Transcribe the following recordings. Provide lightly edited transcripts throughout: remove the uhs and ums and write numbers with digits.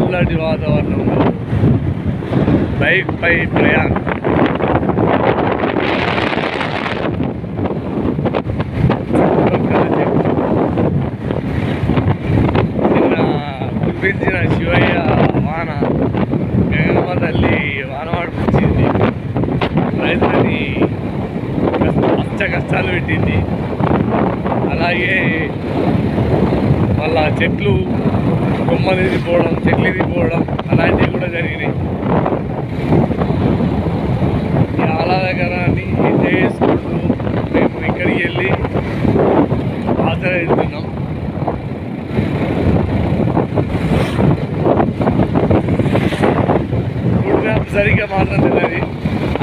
చల్లటి వాతావరణంలో బైక్ పై ప్రయాణం. నిన్న కురిపించిన శివయ్య వాన, గంగమ్మ తల్లి వాన పడిపించింది, రైతులని కష్టాలు పెట్టింది. అలాగే మళ్ళా చెట్లు కొమ్మలు ఎదిగిపోవడం, చెట్లు ఎదిగిపోవడం అలాంటివి కూడా జరిగినాయి. ఈ ఆహ్లాదకరాన్ని ఎంజాయ్ చేసుకుంటూ మేము ఇక్కడికి వెళ్ళి ఆచరిస్తున్నాం. రూట్ మ్యాప్ సరిగ్గా మాత్రం తెలియదు,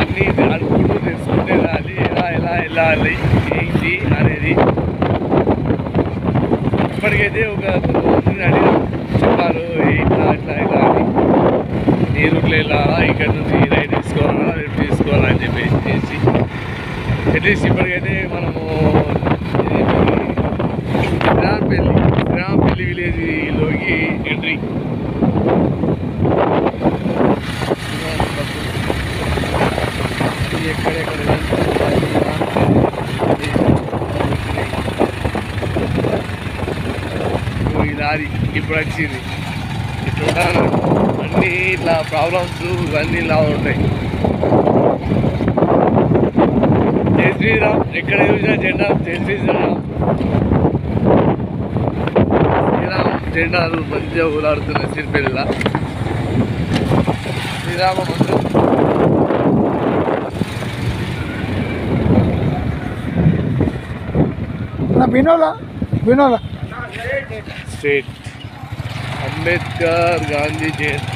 అన్నీ అనుకుంటూ తెలుసుకుంటే వెళ్ళాలి, ఎలా వెళ్ళాలి ఏంటి అనేది. ఇప్పటికైతే ఒక కొంతమందిని అడిగాం, చెప్పారు ఇట్లా అని, ఈ రూట్లో వెళ్ళాలా, ఇక్కడ నుంచి రైట్ తీసుకోవాలా, లెఫ్ట్ తీసుకోవాలా అని చెప్పేసి. అట్లీస్ట్ ఇప్పటికైతే మనము శ్రీరాంపల్లి విలేజ్లోకి ఎంట్రీ. ఎక్కడెక్కడ ఈ దారి ఇప్పుడు వచ్చింది. ఇట్లా అన్నీ ఇట్లా ప్రాబ్లమ్స్ ఇవన్నీ ఇలా ఉంటాయి. జై శ్రీరామ్, ఎక్కడ చూసినా జెండా జై శ్రీరామ్. శ్రీరామ్ జెండాలు మంచిగా ఊలాడుతున్నాయి సిరిపల్లిలా. శ్రీరామ మందిరం వినోలా స్టేట్ అంబేద్కర్ గాంధీ జయంతి.